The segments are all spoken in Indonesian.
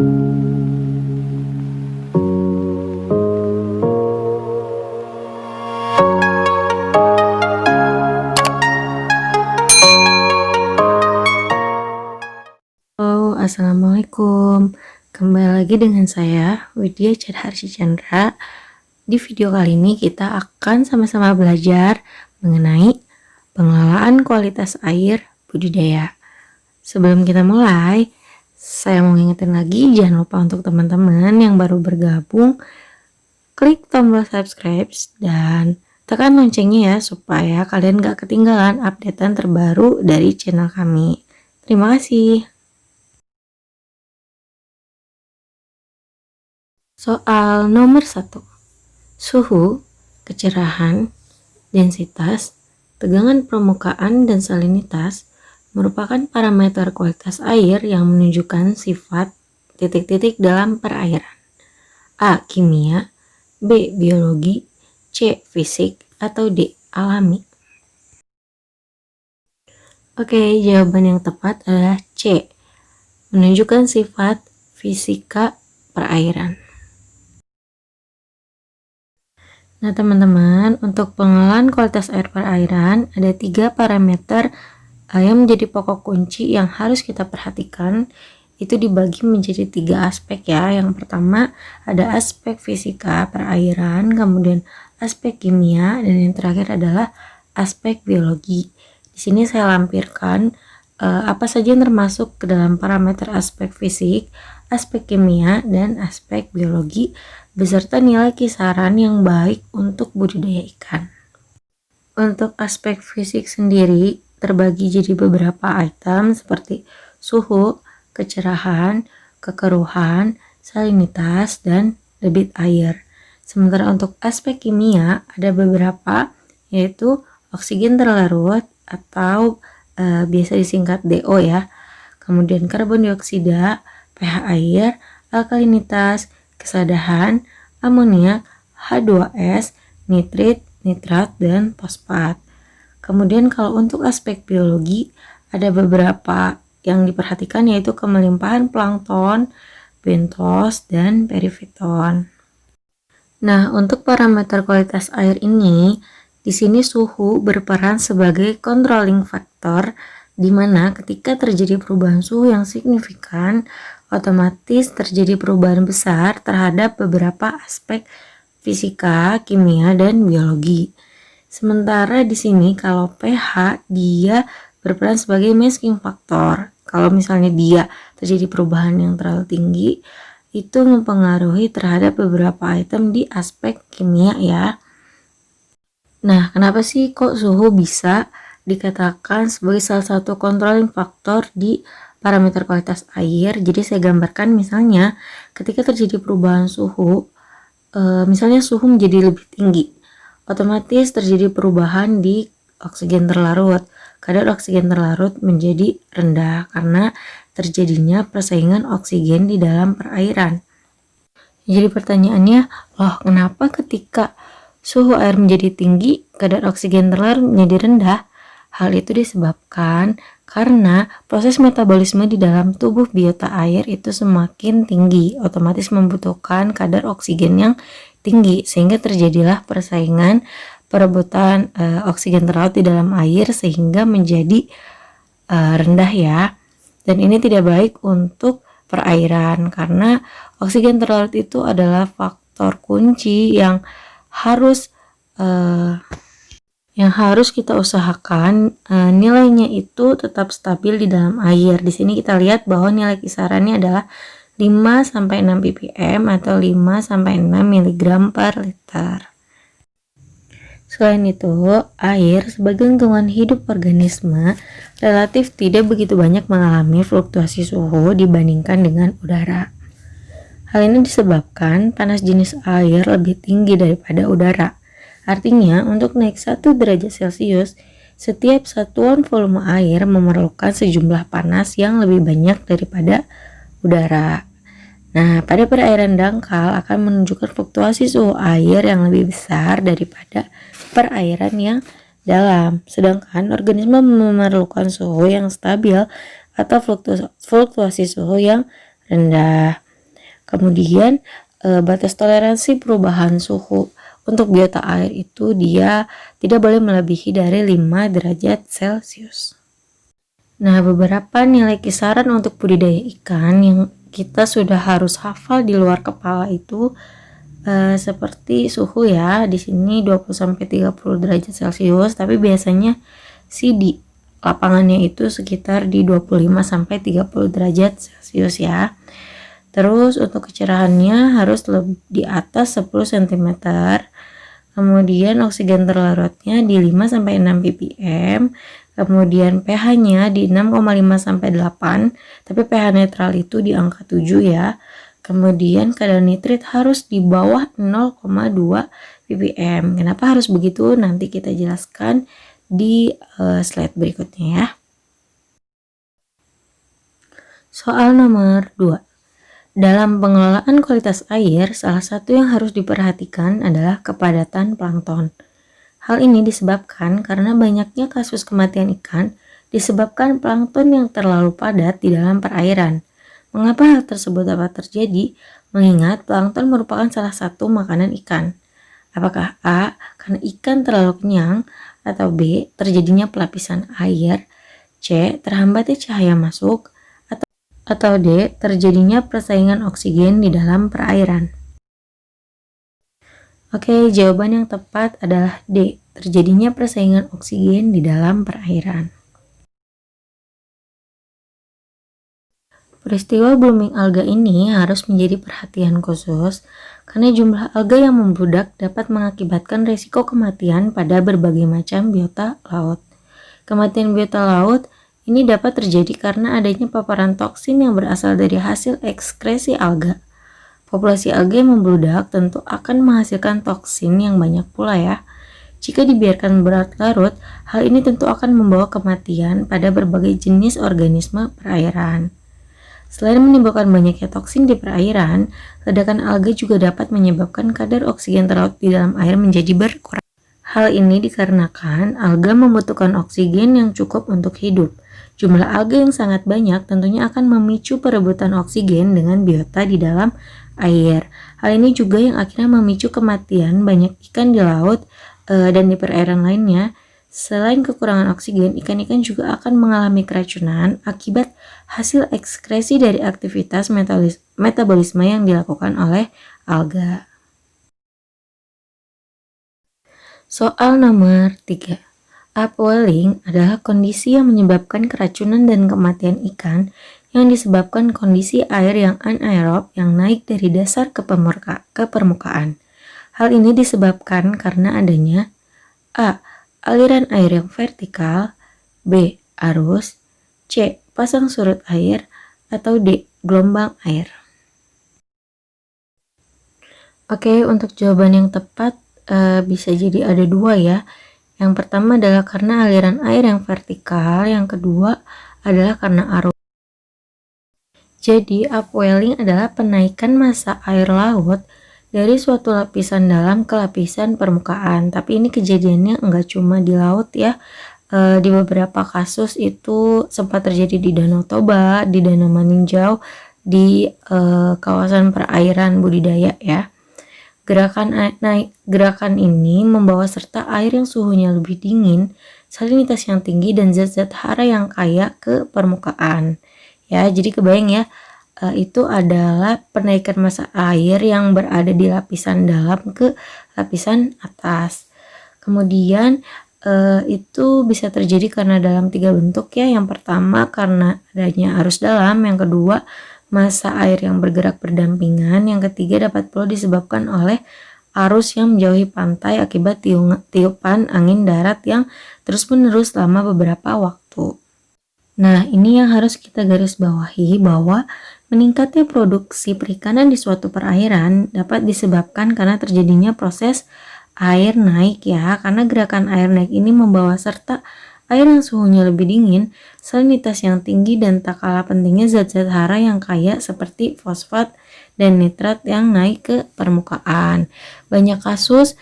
Halo, assalamualaikum. Kembali lagi dengan saya, Widya Chadharsy Chandra. Di video kali ini kita akan sama-sama belajar mengenai pengelolaan kualitas air budidaya. Sebelum kita mulai, saya mau ngingetin lagi, jangan lupa untuk teman-teman yang baru bergabung, klik tombol subscribe dan tekan loncengnya ya, supaya kalian gak ketinggalan updatean terbaru dari channel kami. Terima kasih. Soal nomor 1. Suhu, kecerahan, densitas, tegangan permukaan, dan salinitas merupakan parameter kualitas air yang menunjukkan sifat titik-titik dalam perairan. A. Kimia, B. Biologi, C. Fisik, atau D. Alami. Oke, jawaban yang tepat adalah C. Menunjukkan sifat fisika perairan. Nah teman-teman, untuk pengelolaan kualitas air perairan ada 3 parameter yang menjadi pokok kunci yang harus kita perhatikan. Itu dibagi menjadi 3 aspek ya. Yang pertama ada aspek fisika perairan, kemudian aspek kimia, dan yang terakhir adalah aspek biologi. Di sini saya lampirkan apa saja yang termasuk ke dalam parameter aspek fisik, aspek kimia, dan aspek biologi, beserta nilai kisaran yang baik untuk budidaya ikan. Untuk aspek fisik sendiri terbagi jadi beberapa item seperti suhu, kecerahan, kekeruhan, salinitas, dan debit air. Sementara untuk aspek kimia ada beberapa, yaitu oksigen terlarut atau biasa disingkat DO ya, kemudian karbon dioksida, pH air, alkalinitas, kesadahan, amoniak, H2S, nitrit, nitrat, dan fosfat. Kemudian kalau untuk aspek biologi ada beberapa yang diperhatikan, yaitu kemelimpahan plankton, bentos, dan perifiton. Nah, untuk parameter kualitas air ini, di sini suhu berperan sebagai controlling factor, di mana ketika terjadi perubahan suhu yang signifikan, otomatis terjadi perubahan besar terhadap beberapa aspek fisika, kimia, dan biologi. Sementara di sini kalau pH dia berperan sebagai masking factor. Kalau misalnya dia terjadi perubahan yang terlalu tinggi, itu mempengaruhi terhadap beberapa item di aspek kimia ya. Nah, kenapa sih kok suhu bisa dikatakan sebagai salah satu controlling factor di parameter kualitas air? Jadi saya gambarkan misalnya ketika terjadi perubahan suhu, misalnya suhu menjadi lebih tinggi, otomatis terjadi perubahan di oksigen terlarut. Kadar oksigen terlarut menjadi rendah karena terjadinya persaingan oksigen di dalam perairan. Jadi pertanyaannya, loh kenapa ketika suhu air menjadi tinggi, kadar oksigen terlarut menjadi rendah? Hal itu disebabkan karena proses metabolisme di dalam tubuh biota air itu semakin tinggi, otomatis membutuhkan kadar oksigen yang tinggi, sehingga terjadilah persaingan perebutan oksigen terlarut di dalam air sehingga menjadi rendah ya. Dan ini tidak baik untuk perairan karena oksigen terlarut itu adalah faktor kunci yang harus kita usahakan nilainya itu tetap stabil di dalam air. Di sini kita lihat bahwa nilai kisarannya adalah 5-6 ppm atau 5-6 mg per liter. Selain itu, air sebagai lingkungan hidup organisme relatif tidak begitu banyak mengalami fluktuasi suhu dibandingkan dengan udara. Hal ini disebabkan panas jenis air lebih tinggi daripada udara. Artinya, untuk naik 1 derajat Celcius, setiap satuan volume air memerlukan sejumlah panas yang lebih banyak daripada udara. Nah, pada perairan dangkal akan menunjukkan fluktuasi suhu air yang lebih besar daripada perairan yang dalam. Sedangkan organisme memerlukan suhu yang stabil atau fluktuasi suhu yang rendah. Kemudian batas toleransi perubahan suhu untuk biota air itu dia tidak boleh melebihi dari 5 derajat Celcius. Nah, beberapa nilai kisaran untuk budidaya ikan yang kita sudah harus hafal di luar kepala itu seperti suhu ya. Di sini 20 sampai 30 derajat Celcius, tapi biasanya sih di lapangannya itu sekitar di 25 sampai 30 derajat Celcius ya. Terus untuk kecerahannya harus lebih di atas 10 cm. Kemudian oksigen terlarutnya di 5 sampai 6 ppm. Kemudian pH-nya di 6,5 sampai 8, tapi pH netral itu di angka 7 ya. Kemudian kadar nitrit harus di bawah 0,2 ppm. Kenapa harus begitu? Nanti kita jelaskan di slide berikutnya ya. Soal nomor 2. Dalam pengelolaan kualitas air, salah satu yang harus diperhatikan adalah kepadatan plankton. Hal ini disebabkan karena banyaknya kasus kematian ikan disebabkan plankton yang terlalu padat di dalam perairan. Mengapa hal tersebut dapat terjadi? Mengingat plankton merupakan salah satu makanan ikan. Apakah A. Karena ikan terlalu kenyang, atau B. Terjadinya pelapisan air, C. Terhambatnya cahaya masuk, atau D. Terjadinya persaingan oksigen di dalam perairan. Oke, jawaban yang tepat adalah D. Terjadinya persaingan oksigen di dalam perairan. Peristiwa blooming alga ini harus menjadi perhatian khusus karena jumlah alga yang membludak dapat mengakibatkan risiko kematian pada berbagai macam biota laut. Kematian biota laut ini dapat terjadi karena adanya paparan toksin yang berasal dari hasil ekskresi alga. Populasi alga yang membludak tentu akan menghasilkan toksin yang banyak pula ya. Jika dibiarkan berlarut, hal ini tentu akan membawa kematian pada berbagai jenis organisme perairan. Selain menimbulkan banyaknya toksin di perairan, ledakan alga juga dapat menyebabkan kadar oksigen terlaut di dalam air menjadi berkurang. Hal ini dikarenakan alga membutuhkan oksigen yang cukup untuk hidup. Jumlah alga yang sangat banyak tentunya akan memicu perebutan oksigen dengan biota di dalam air. Hal ini juga yang akhirnya memicu kematian banyak ikan di laut dan di perairan lainnya. Selain kekurangan oksigen, ikan-ikan juga akan mengalami keracunan akibat hasil ekskresi dari aktivitas metabolisme yang dilakukan oleh alga. Soal nomor 3. Upwelling adalah kondisi yang menyebabkan keracunan dan kematian ikan yang disebabkan kondisi air yang anaerob yang naik dari dasar ke permukaan. Hal ini disebabkan karena adanya A. Aliran air yang vertikal, B. Arus, C. Pasang surut air, atau D. Gelombang air. Oke, untuk jawaban yang tepat bisa jadi ada dua ya. Yang pertama adalah karena aliran air yang vertikal, yang kedua adalah karena arus. Jadi, upwelling adalah penaikan massa air laut dari suatu lapisan dalam ke lapisan permukaan. Tapi ini kejadiannya enggak cuma di laut ya. Di beberapa kasus itu sempat terjadi di Danau Toba, di Danau Maninjau, di kawasan perairan budidaya ya. Gerakan ini membawa serta air yang suhunya lebih dingin, salinitas yang tinggi, dan zat-zat hara yang kaya ke permukaan. Ya, jadi kebayang ya, itu adalah penaikan massa air yang berada di lapisan dalam ke lapisan atas. Kemudian itu bisa terjadi karena dalam 3 bentuk ya. Yang pertama karena adanya arus dalam, yang kedua massa air yang bergerak berdampingan, yang ketiga dapat pula disebabkan oleh arus yang menjauhi pantai akibat tiupan angin darat yang terus-menerus selama beberapa waktu. Nah, ini yang harus kita garis bawahi bahwa meningkatnya produksi perikanan di suatu perairan dapat disebabkan karena terjadinya proses air naik ya, karena gerakan air naik ini membawa serta air yang suhunya lebih dingin, salinitas yang tinggi, dan tak kalah pentingnya zat-zat hara yang kaya seperti fosfat dan nitrat yang naik ke permukaan. Banyak kasus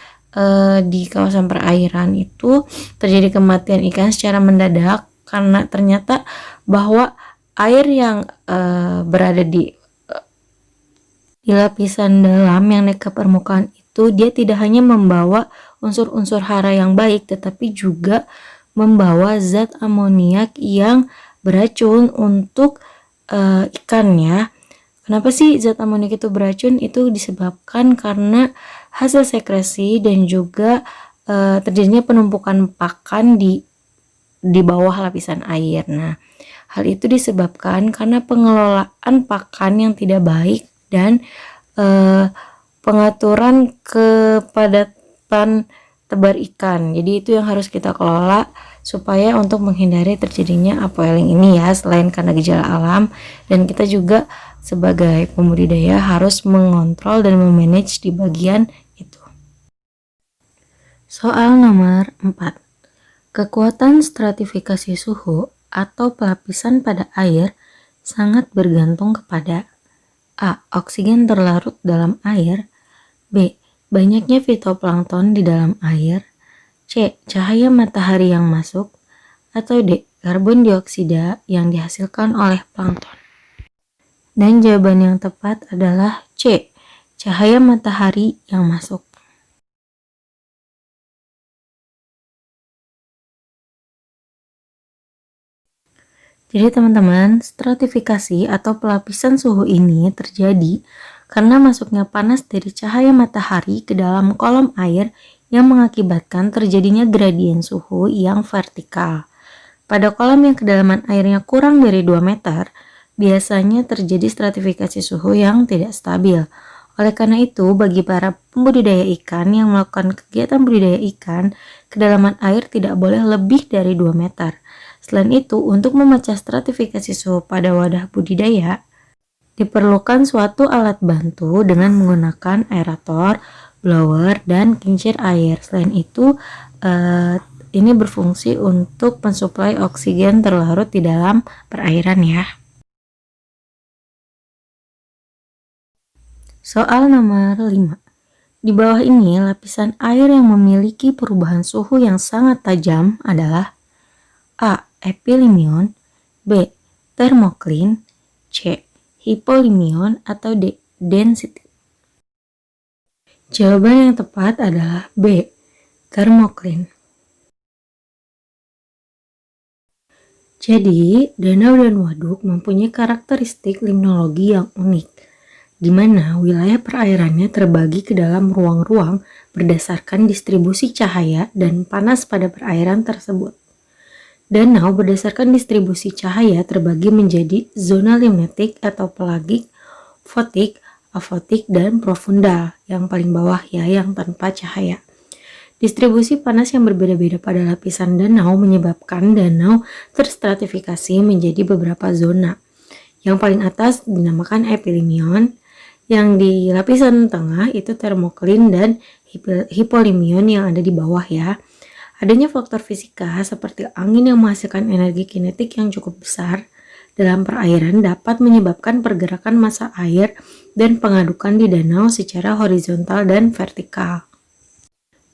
di kawasan perairan itu terjadi kematian ikan secara mendadak karena ternyata bahwa air yang berada di Di lapisan dalam yang naik ke permukaan itu dia tidak hanya membawa unsur-unsur hara yang baik, tetapi juga membawa zat amoniak yang beracun untuk ikan ya. Kenapa sih zat amoniak itu beracun? Itu disebabkan karena hasil sekresi dan juga terjadinya penumpukan pakan di bawah lapisan air. Nah, hal itu disebabkan karena pengelolaan pakan yang tidak baik dan pengaturan kepadatan tebar ikan. Jadi itu yang harus kita kelola supaya untuk menghindari terjadinya upwelling ini ya, selain karena gejala alam, dan kita juga sebagai pembudidaya harus mengontrol dan memanage di bagian itu. Soal nomor 4. Kekuatan stratifikasi suhu atau pelapisan pada air sangat bergantung kepada A. Oksigen terlarut dalam air. B. Banyaknya fitoplankton di dalam air. C. Cahaya matahari yang masuk. Atau D. Karbon dioksida yang dihasilkan oleh plankton. Dan jawaban yang tepat adalah C. Cahaya matahari yang masuk. Jadi teman-teman, stratifikasi atau pelapisan suhu ini terjadi karena masuknya panas dari cahaya matahari ke dalam kolom air yang mengakibatkan terjadinya gradien suhu yang vertikal. Pada kolam yang kedalaman airnya kurang dari 2 meter, biasanya terjadi stratifikasi suhu yang tidak stabil. Oleh karena itu, bagi para pembudidaya ikan yang melakukan kegiatan budidaya ikan, kedalaman air tidak boleh lebih dari 2 meter. Selain itu, untuk memecah stratifikasi suhu pada wadah budidaya, diperlukan suatu alat bantu dengan menggunakan aerator, blower, dan kincir air. Selain itu, ini berfungsi untuk mensuplai oksigen terlarut di dalam perairan ya. Soal nomor 5. Di bawah ini, lapisan air yang memiliki perubahan suhu yang sangat tajam adalah A. Epilimion, B. Thermocline, C. Hypolimion, atau D. Density. Jawaban yang tepat adalah B. Thermocline. Jadi, danau dan waduk mempunyai karakteristik limnologi yang unik, di mana wilayah perairannya terbagi ke dalam ruang-ruang berdasarkan distribusi cahaya dan panas pada perairan tersebut. Danau berdasarkan distribusi cahaya terbagi menjadi zona limnetik atau pelagik, fotik, afotik, dan profunda, yang paling bawah ya, yang tanpa cahaya. Distribusi panas yang berbeda-beda pada lapisan danau menyebabkan danau terstratifikasi menjadi beberapa zona. Yang paling atas dinamakan epilimion, yang di lapisan tengah itu thermocline, dan hypolimion yang ada di bawah ya. Adanya faktor fisika seperti angin yang menghasilkan energi kinetik yang cukup besar dalam perairan dapat menyebabkan pergerakan massa air dan pengadukan di danau secara horizontal dan vertikal.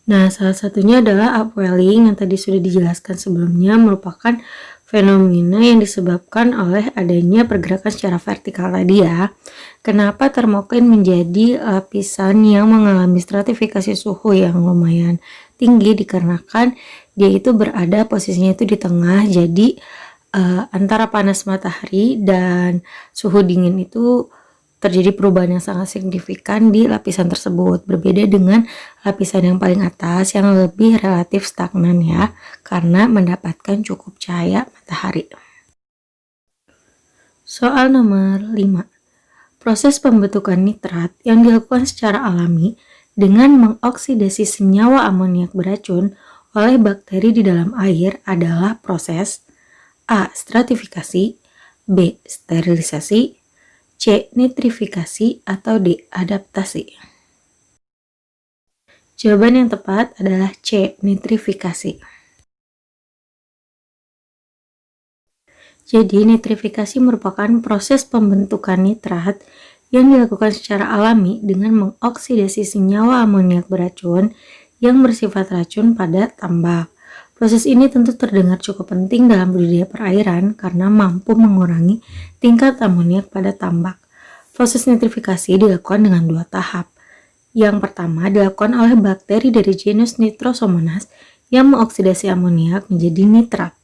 Nah, salah satunya adalah upwelling yang tadi sudah dijelaskan sebelumnya, merupakan fenomena yang disebabkan oleh adanya pergerakan secara vertikal tadi ya. Kenapa thermocline menjadi lapisan yang mengalami stratifikasi suhu yang lumayan tinggi? Dikarenakan dia itu berada posisinya itu di tengah, jadi antara panas matahari dan suhu dingin itu terjadi perubahan yang sangat signifikan di lapisan tersebut, berbeda dengan lapisan yang paling atas yang lebih relatif stagnan ya, karena mendapatkan cukup cahaya matahari. Soal nomor 5. Proses pembentukan nitrat yang dilakukan secara alami dengan mengoksidasi senyawa amoniak beracun oleh bakteri di dalam air adalah proses A. Stratifikasi, B. Sterilisasi, C. Nitrifikasi, atau D. Adaptasi. Jawaban yang tepat adalah C. Nitrifikasi. Jadi nitrifikasi merupakan proses pembentukan nitrat yang dilakukan secara alami dengan mengoksidasi senyawa amoniak beracun yang bersifat racun pada tambak. Proses ini tentu terdengar cukup penting dalam budidaya perairan karena mampu mengurangi tingkat amoniak pada tambak. Proses nitrifikasi dilakukan dengan dua tahap. Yang pertama dilakukan oleh bakteri dari genus Nitrosomonas yang mengoksidasi amoniak menjadi nitrat.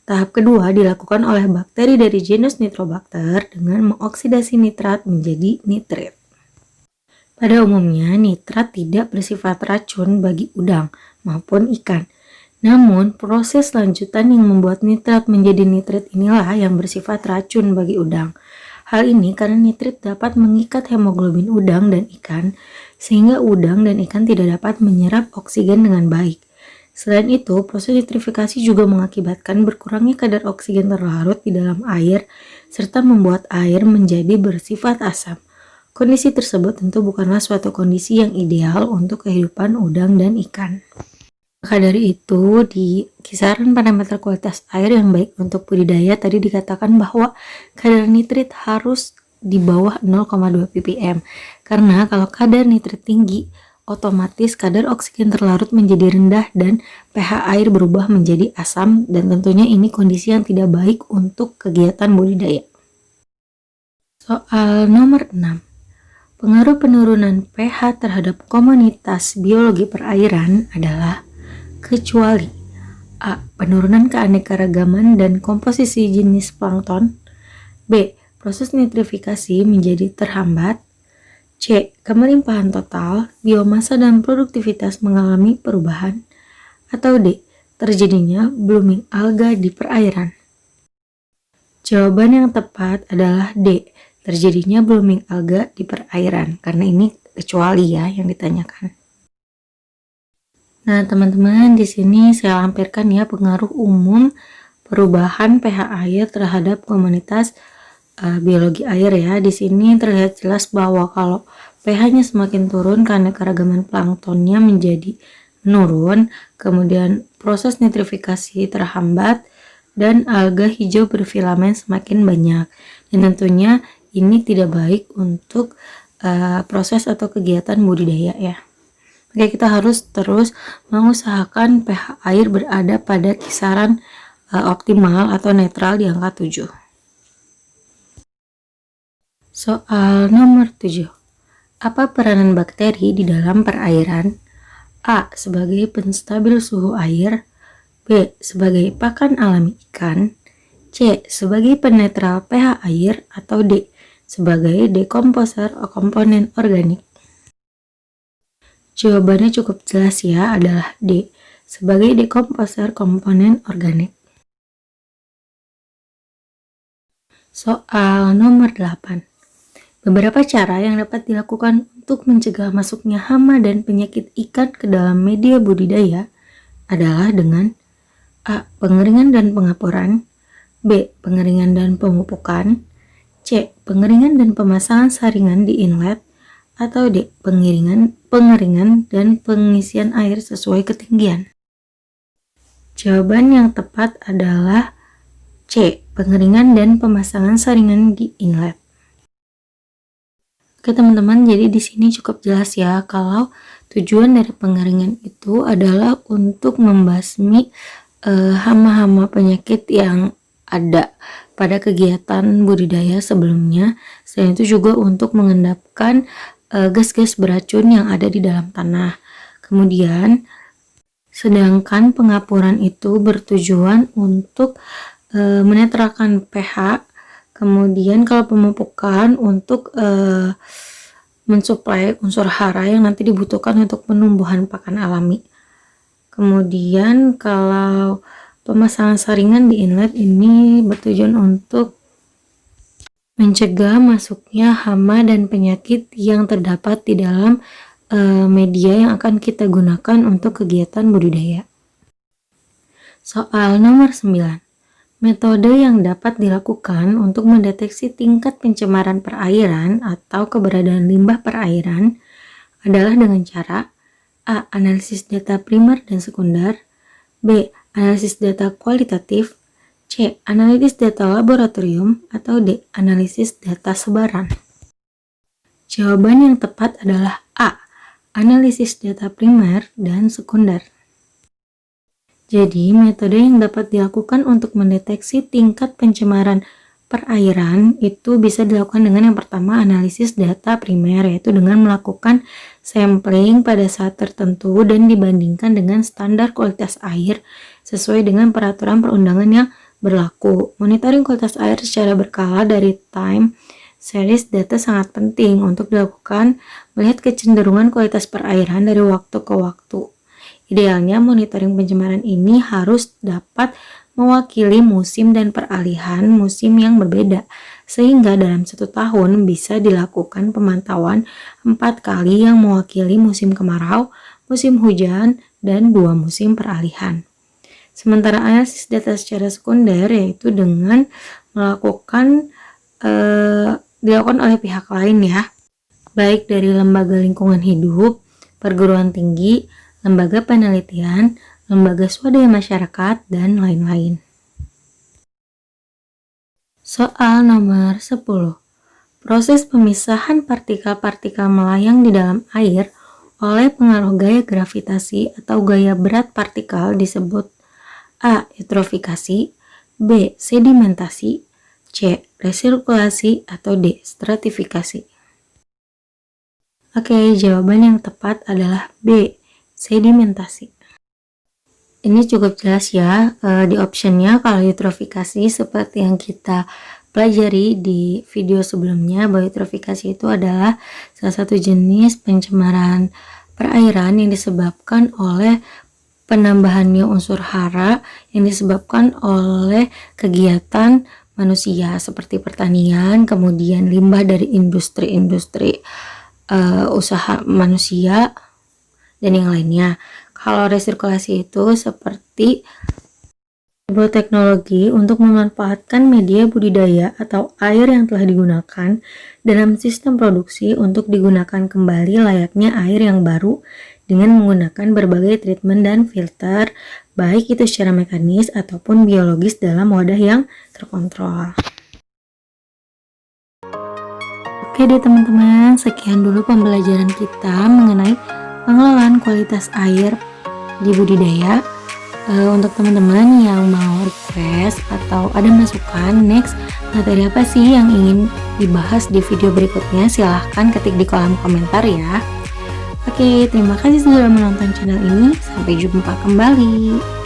Tahap kedua dilakukan oleh bakteri dari genus Nitrobacter dengan mengoksidasi nitrat menjadi nitrit. Pada umumnya, nitrat tidak bersifat racun bagi udang maupun ikan. Namun, proses lanjutan yang membuat nitrat menjadi nitrit inilah yang bersifat racun bagi udang. Hal ini karena nitrit dapat mengikat hemoglobin udang dan ikan, sehingga udang dan ikan tidak dapat menyerap oksigen dengan baik. Selain itu, proses nitrifikasi juga mengakibatkan berkurangnya kadar oksigen terlarut di dalam air, serta membuat air menjadi bersifat asam. Kondisi tersebut tentu bukanlah suatu kondisi yang ideal untuk kehidupan udang dan ikan. Maka dari itu, di kisaran parameter kualitas air yang baik untuk budidaya tadi dikatakan bahwa kadar nitrit harus di bawah 0,2 ppm. Karena kalau kadar nitrit tinggi, otomatis kadar oksigen terlarut menjadi rendah dan pH air berubah menjadi asam, dan tentunya ini kondisi yang tidak baik untuk kegiatan budidaya. Soal nomor 6. Pengaruh penurunan pH terhadap komunitas biologi perairan adalah kecuali A. Penurunan keanekaragaman dan komposisi jenis plankton. B. Proses nitrifikasi menjadi terhambat. C. Kemelimpahan total, biomasa dan produktivitas mengalami perubahan. Atau D. Terjadinya blooming alga di perairan. Jawaban yang tepat adalah D. Terjadinya blooming alga di perairan, karena ini kecuali ya yang ditanyakan. Nah, teman-teman, di sini saya lampirkan ya pengaruh umum perubahan pH air terhadap komunitas biologi air ya. Di sini terlihat jelas bahwa kalau pH-nya semakin turun karena keragaman planktonnya menjadi menurun, kemudian proses nitrifikasi terhambat dan alga hijau berfilamen semakin banyak. Dan tentunya ini tidak baik untuk proses atau kegiatan budidaya ya. Oke, kita harus terus mengusahakan pH air berada pada kisaran optimal atau netral di angka 7. Soal nomor 7. Apa peranan bakteri di dalam perairan? A. Sebagai penstabil suhu air. B. Sebagai pakan alami ikan. C. Sebagai penetral pH air. Atau D. Sebagai dekomposer komponen organik. Jawabannya cukup jelas ya, adalah D. Sebagai dekomposer komponen organik. Soal nomor 8. Beberapa cara yang dapat dilakukan untuk mencegah masuknya hama dan penyakit ikan ke dalam media budidaya adalah dengan A. Pengeringan dan pengapuran. B. Pengeringan dan pemupukan. C. Pengeringan dan pemasangan saringan di inlet. Atau D. Pengeringan dan pengisian air sesuai ketinggian. Jawaban yang tepat adalah C. Pengeringan dan pemasangan saringan di inlet. Oke teman-teman, jadi di sini cukup jelas ya kalau tujuan dari pengeringan itu adalah untuk membasmi hama-hama penyakit yang ada pada kegiatan budidaya sebelumnya. Selain itu juga untuk mengendapkan gas-gas beracun yang ada di dalam tanah. Kemudian, sedangkan pengapuran itu bertujuan untuk menetralkan pH. Kemudian kalau pemupukan untuk mensuplai unsur hara yang nanti dibutuhkan untuk penumbuhan pakan alami. Kemudian kalau pemasangan saringan di inlet ini bertujuan untuk mencegah masuknya hama dan penyakit yang terdapat di dalam media yang akan kita gunakan untuk kegiatan budidaya. Soal nomor 9. Metode yang dapat dilakukan untuk mendeteksi tingkat pencemaran perairan atau keberadaan limbah perairan adalah dengan cara A. Analisis data primer dan sekunder. B. Analisis data kualitatif. C. Analisis data laboratorium. Atau D. Analisis data sebaran. Jawaban yang tepat adalah A. Analisis data primer dan sekunder. Jadi, metode yang dapat dilakukan untuk mendeteksi tingkat pencemaran perairan itu bisa dilakukan dengan yang pertama analisis data primer, yaitu dengan melakukan sampling pada saat tertentu dan dibandingkan dengan standar kualitas air sesuai dengan peraturan perundangan yang berlaku. Monitoring kualitas air secara berkala dari time series data sangat penting untuk dilakukan melihat kecenderungan kualitas perairan dari waktu ke waktu. Idealnya monitoring pencemaran ini harus dapat mewakili musim dan peralihan musim yang berbeda, sehingga dalam 1 tahun bisa dilakukan pemantauan 4 kali yang mewakili musim kemarau, musim hujan, dan 2 musim peralihan. Sementara analisis data secara sekunder yaitu dengan melakukan dilakukan oleh pihak lain ya, baik dari lembaga lingkungan hidup, perguruan tinggi, lembaga penelitian, lembaga swadaya masyarakat, dan lain-lain. Soal nomor 10. Proses pemisahan partikel-partikel melayang di dalam air oleh pengaruh gaya gravitasi atau gaya berat partikel disebut A. Eutrofikasi, B. Sedimentasi, C. Resirkulasi, atau D. Stratifikasi. Oke, jawaban yang tepat adalah B. Sedimentasi. Ini cukup jelas ya di optionnya. Kalau eutrofikasi seperti yang kita pelajari di video sebelumnya, bahwa eutrofikasi itu adalah salah satu jenis pencemaran perairan yang disebabkan oleh penambahannya unsur hara yang disebabkan oleh kegiatan manusia seperti pertanian, kemudian limbah dari industri-industri usaha manusia, dan yang lainnya. Kalau resirkulasi itu seperti sebuah teknologi untuk memanfaatkan media budidaya atau air yang telah digunakan dalam sistem produksi untuk digunakan kembali layaknya air yang baru dengan menggunakan berbagai treatment dan filter, baik itu secara mekanis ataupun biologis dalam wadah yang terkontrol. Oke deh teman-teman, sekian dulu pembelajaran kita mengenai pengelolaan kualitas air di budidaya. Untuk teman-teman yang mau request atau ada masukan next materi apa sih yang ingin dibahas di video berikutnya, silahkan ketik di kolom komentar ya. Oke, terima kasih sudah menonton channel ini, sampai jumpa kembali.